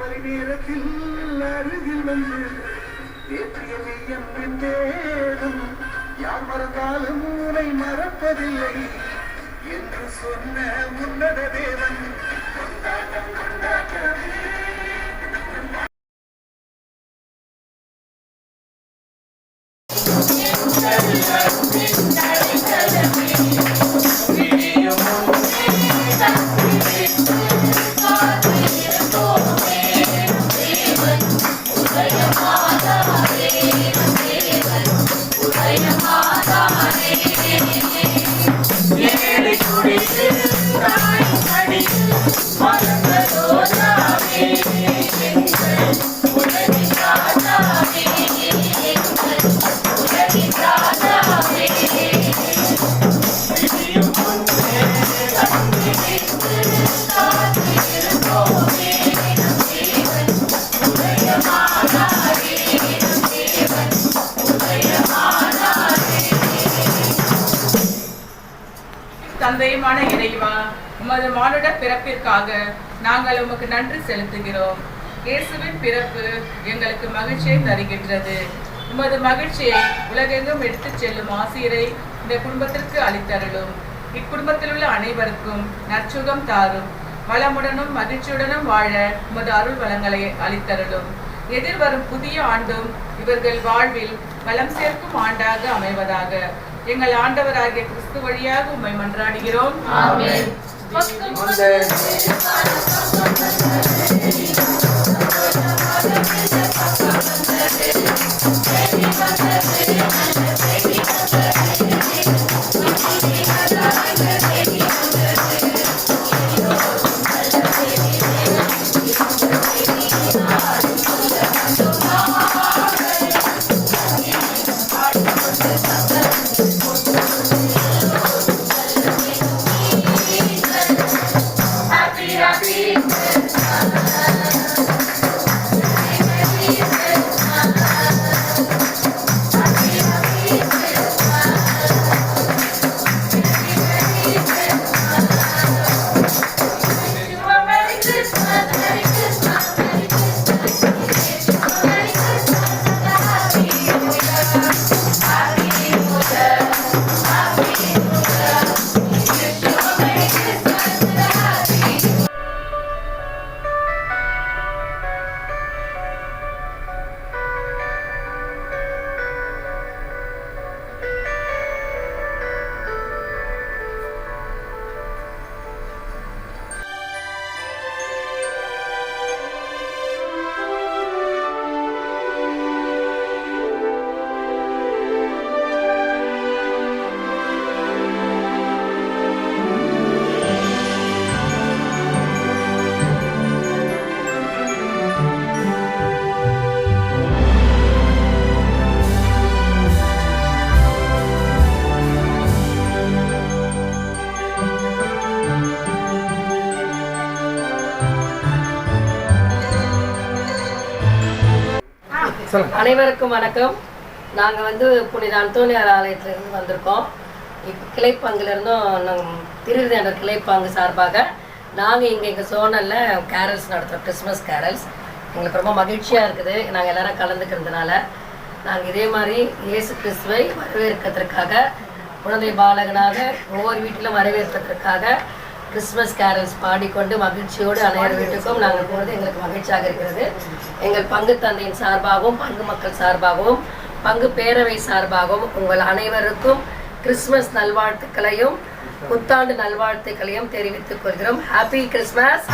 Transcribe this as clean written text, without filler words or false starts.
மாலை நேரத்தில் அருகில் வந்து தேற்றிய மெய்யன்பின் வேதம் யார் மறந்தாலும் உன்னை மறப்பதில்லை என்று சொன்ன உன்னத தேவன் கொண்டாட்டம் கொண்டாட்டமே. தந்தையுமான இறைவா, உமது மானுட பிறப்பிற்காக நாங்கள் உமக்கு நன்றி செலுத்துகிறோம். இயேசுவின் பிறப்பு எங்களுக்கு மகிழ்ச்சியை தருகின்றது. உமது மகிழ்ச்சியை உலகெங்கும் எடுத்துச் செல்லும் ஆசிரியரை இந்த குடும்பத்திற்கு அளித்தருளும். இக்குடும்பத்தில் உள்ள அனைவருக்கும் நற்சுகம் தாரும். வளமுடனும் மகிழ்ச்சியுடனும் வாழ உமது அருள் வளங்களை அளித்தருளும். எதிர்வரும் புதிய ஆண்டும் இவர்கள் வாழ்வில் வளம் சேர்க்கும் ஆண்டாக அமைவதாக எங்கள் ஆண்டவராகிய கிறிஸ்து வழியாக உம்மை மன்றாடுகிறோம். ஆமென். அனைவருக்கும் வணக்கம். நாங்கள் புனித அந்தோனியார் ஆலயத்திலிருந்து வந்திருக்கோம். இப்போ கிளைப்பங்கிலிருந்தும் திருவிழா என்ற கிளைப்பங்கு சார்பாக நாங்கள் இங்கே எங்கள் சோனலில் கேரல்ஸ் நடத்துகிறோம். கிறிஸ்மஸ் கேரல்ஸ் எங்களுக்கு ரொம்ப மகிழ்ச்சியாக இருக்குது. நாங்கள் எல்லாரும் கலந்துக்கிறதுனால நாங்கள் இதே மாதிரி இயேசு கிறிஸ்துவை வரவேற்கிறதுக்காக குழந்தை பாலகனாக ஒவ்வொரு வீட்டிலும் வரவேற்பதற்காக கிறிஸ்மஸ் கேரல்ஸ் பாடிக்கொண்டு மகிழ்ச்சியோடு அனைவர் வீட்டுக்கும் நாங்கள் போகிறது எங்களுக்கு மகிழ்ச்சியாக இருக்கிறது. எங்கள் பங்கு தந்தையின் சார்பாகவும் பங்கு மக்கள் சார்பாகவும் பங்கு பேரவை சார்பாகவும் உங்கள் அனைவருக்கும் கிறிஸ்மஸ் நல்வாழ்த்துக்களையும் புத்தாண்டு நல்வாழ்த்துக்களையும் தெரிவித்துக் கொள்கிறோம். Happy Christmas.